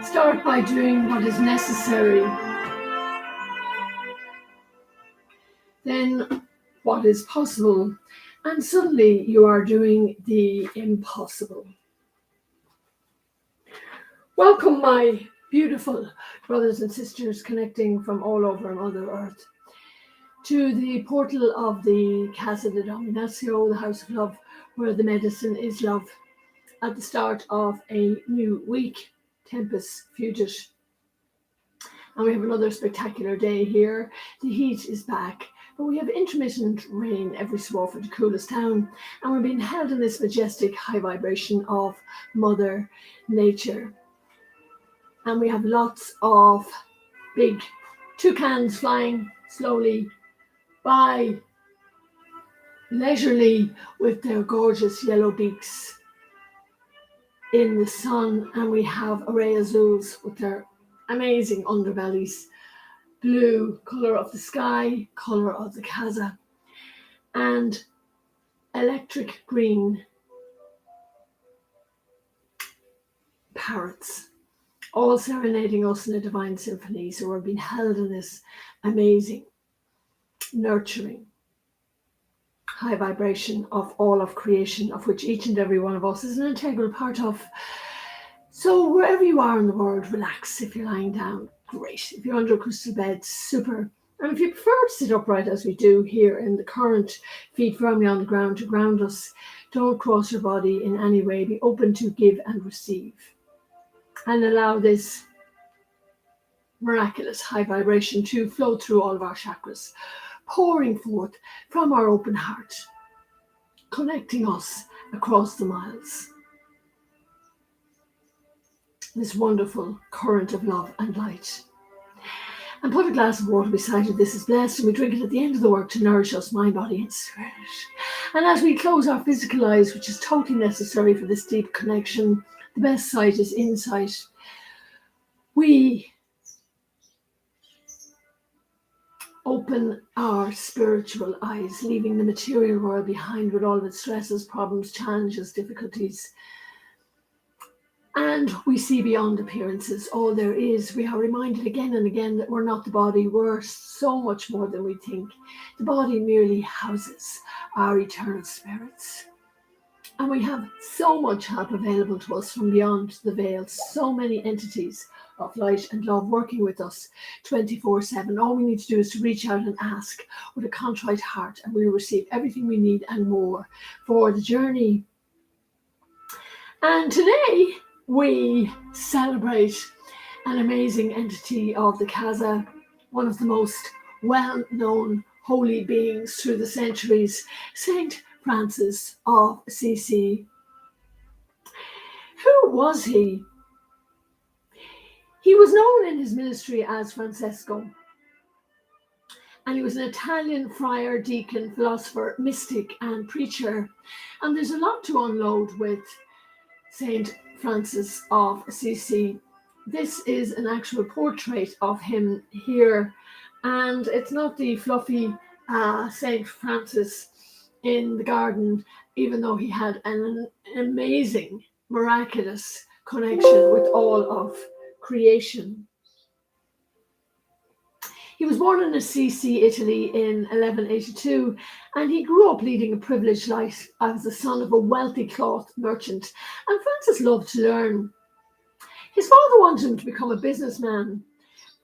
Start by doing what is necessary, then what is possible, and suddenly you are doing the impossible. Welcome, my beautiful brothers and sisters connecting from all over Mother Earth, to the portal of the Casa de Dominatio, the House of Love, where the medicine is love, at the start of a new week, Tempus Fugit. And we have another spectacular day here. The heat is back, but we have intermittent rain every so often to cool us down, and we're being held in this majestic high vibration of Mother Nature. And we have lots of big toucans flying slowly by, leisurely, with their gorgeous yellow beaks in the sun. And we have array azules with their amazing underbellies, blue, colour of the sky, colour of the casa, and electric green parrots, all serenading us in a divine symphony. So we're being held in this amazing, nurturing, high vibration of all of creation, of which each and every one of us is an integral part of. So wherever you are in the world, relax. If you're lying down, great. If you're under a crystal bed, super. And if you prefer to sit upright, as we do here in the current, feet firmly on the ground to ground us, don't cross your body in any way. Be open to give and receive. And allow this miraculous high vibration to flow through all of our chakras, pouring forth from our open heart, connecting us across the miles. This wonderful current of love and light. And put a glass of water beside it. This is blessed, and we drink it at the end of the work to nourish us, mind, body, and spirit. And as we close our physical eyes, which is totally necessary for this deep connection, the best sight is insight. We open our spiritual eyes, leaving the material world behind with all of its stresses, problems, challenges, difficulties. And we see beyond appearances all there is. We are reminded again and again that we're not the body. We're so much more than we think. The body merely houses our eternal spirits. And we have so much help available to us from beyond the veil. So many entities of light and love working with us 24/7. All we need to do is to reach out and ask with a contrite heart, and we will receive everything we need and more for the journey. And today, we celebrate an amazing entity of the Casa, one of the most well-known holy beings through the centuries, Saint Francis of Assisi. Who was he? He was known in his ministry as Francesco, and he was an Italian friar, deacon, philosopher, mystic, and preacher. And there's a lot to unload with Saint Francis of Assisi. This is an actual portrait of him here, and it's not the fluffy Saint Francis in the garden, even though he had an amazing, miraculous connection with all of creation. He was born in Assisi, Italy in 1182, and he grew up leading a privileged life as the son of a wealthy cloth merchant. And Francis loved to learn. His father wanted him to become a businessman,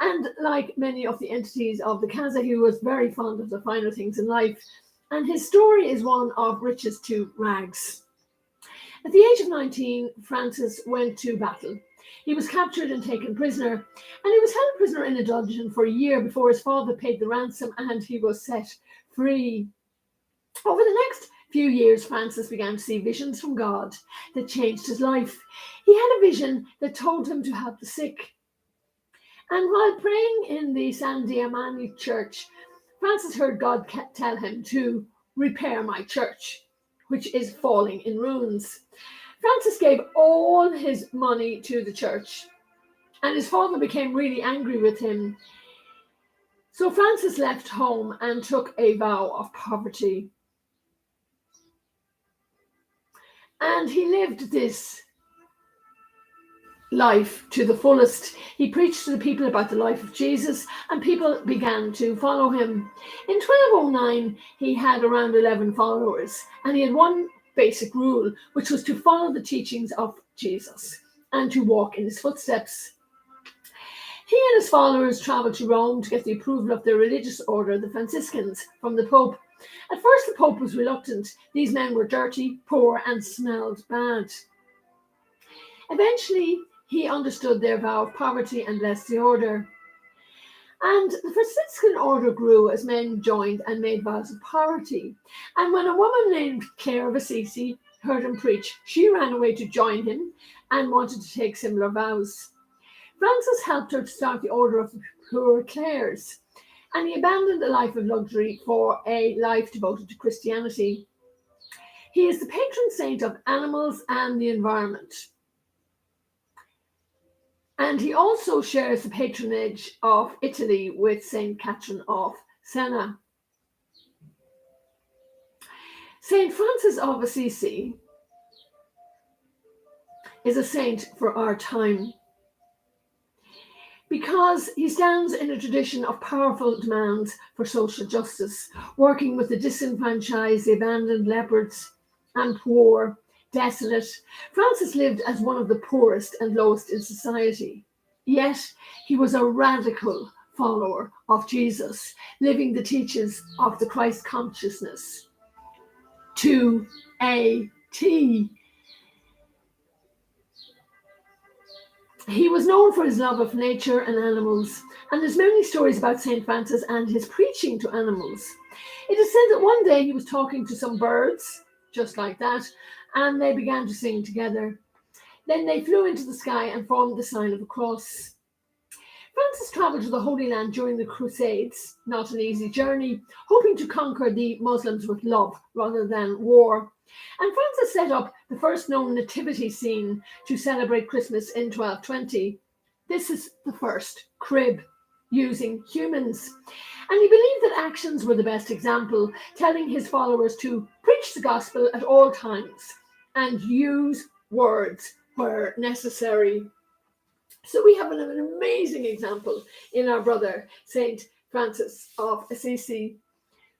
and like many of the entities of the Casa, he was very fond of the finer things in life. And his story is one of riches to rags. At the age of 19, Francis went to battle. He was captured and taken prisoner, and he was held prisoner in a dungeon for a year before his father paid the ransom and he was set free. Over the next few years, Francis began to see visions from God that changed his life. He had a vision that told him to help the sick. And while praying in the San Damiano church, Francis heard God tell him to repair my church, which is falling in ruins. Francis gave all his money to the church, and his father became really angry with him. So Francis left home and took a vow of poverty. And he lived this life to the fullest. He preached to the people about the life of Jesus, and people began to follow him. In 1209, he had around 11 followers, and he had one basic rule, which was to follow the teachings of Jesus and to walk in his footsteps. He and his followers traveled to Rome to get the approval of their religious order, the Franciscans, from the Pope. At first, the Pope was reluctant. These men were dirty, poor, and smelled bad. Eventually, he understood their vow of poverty and blessed the order. And the Franciscan order grew as men joined and made vows of poverty. And when a woman named Clare of Assisi heard him preach, she ran away to join him and wanted to take similar vows. Francis helped her to start the Order of the Poor Clares, and he abandoned a life of luxury for a life devoted to Christianity. He is the patron saint of animals and the environment. And he also shares the patronage of Italy with Saint Catherine of Siena. Saint Francis of Assisi is a saint for our time, because he stands in a tradition of powerful demands for social justice, working with the disenfranchised, the abandoned, lepers, and poor, desolate. Francis lived as one of the poorest and lowest in society. Yet he was a radical follower of Jesus, living the teachings of the Christ consciousness to a T. He was known for his love of nature and animals, and there's many stories about St. Francis and his preaching to animals. It is said that one day he was talking to some birds, just like that, and they began to sing together. Then they flew into the sky and formed the sign of a cross. Francis travelled to the Holy Land during the Crusades, not an easy journey, hoping to conquer the Muslims with love rather than war. And Francis set up the first known nativity scene to celebrate Christmas in 1220. This is the first crib using humans. And he believed that actions were the best example, telling his followers to preach the gospel at all times and use words where necessary. So we have an amazing example in our brother, Saint Francis of Assisi,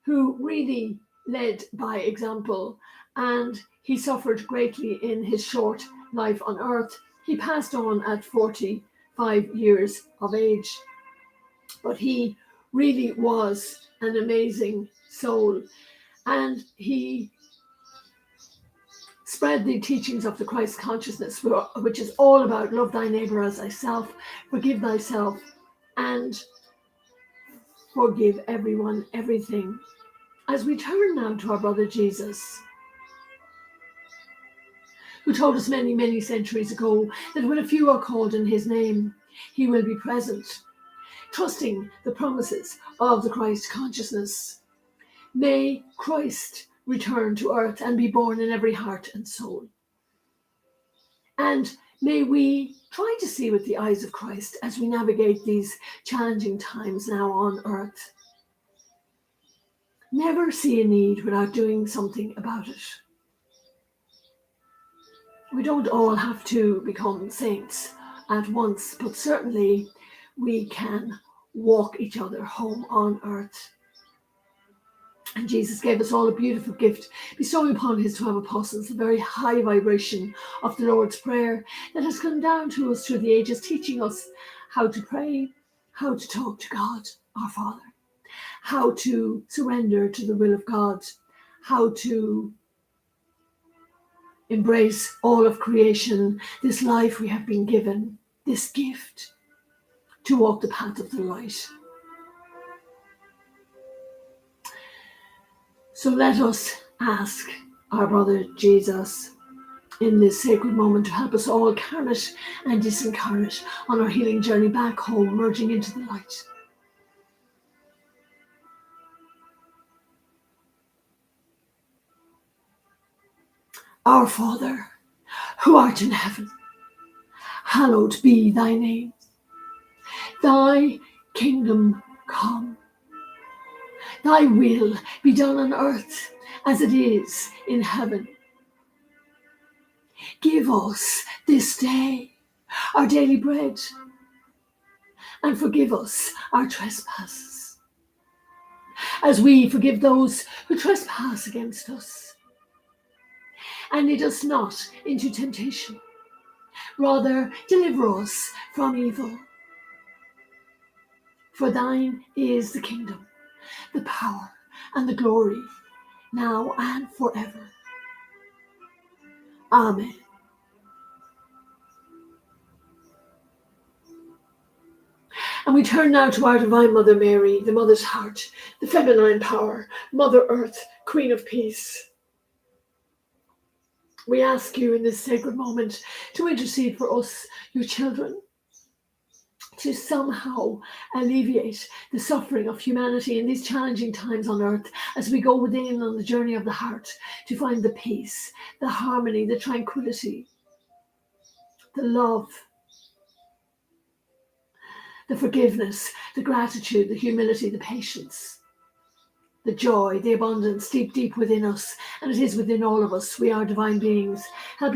who really led by example, and he suffered greatly in his short life on earth. He passed on at 45 years of age, but he really was an amazing soul, and he spread the teachings of the Christ consciousness, which is all about love thy neighbor as thyself, forgive thyself, and forgive everyone everything. As we turn now to our brother Jesus, who told us many, many centuries ago that when a few are called in his name, he will be present, trusting the promises of the Christ consciousness. May Christ return to earth and be born in every heart and soul. And may we try to see with the eyes of Christ as we navigate these challenging times now on earth. Never see a need without doing something about it. We don't all have to become saints at once, but certainly we can walk each other home on earth. And Jesus gave us all a beautiful gift, bestowing upon his 12 apostles the very high vibration of the Lord's Prayer that has come down to us through the ages, teaching us how to pray, how to talk to God, our Father, how to surrender to the will of God, how to embrace all of creation, this life we have been given, this gift, to walk the path of the light. So let us ask our brother Jesus in this sacred moment to help us all carnate and disincarnate on our healing journey back home, merging into the light. Our Father, who art in heaven, hallowed be thy name. Thy kingdom come. Thy will be done on earth as it is in heaven. Give us this day our daily bread, and forgive us our trespasses, as we forgive those who trespass against us. And lead us not into temptation, rather deliver us from evil. For thine is the kingdom, the power, and the glory, now and forever. Amen. And we turn now to our Divine Mother Mary, the Mother's Heart, the feminine power, Mother Earth, Queen of Peace. We ask you in this sacred moment to intercede for us, your children, to somehow alleviate the suffering of humanity in these challenging times on earth, as we go within on the journey of the heart to find the peace, the harmony, the tranquility, the love, the forgiveness, the gratitude, the humility, the patience, the joy, the abundance deep, deep within us. And it is within all of us. We are divine beings. Help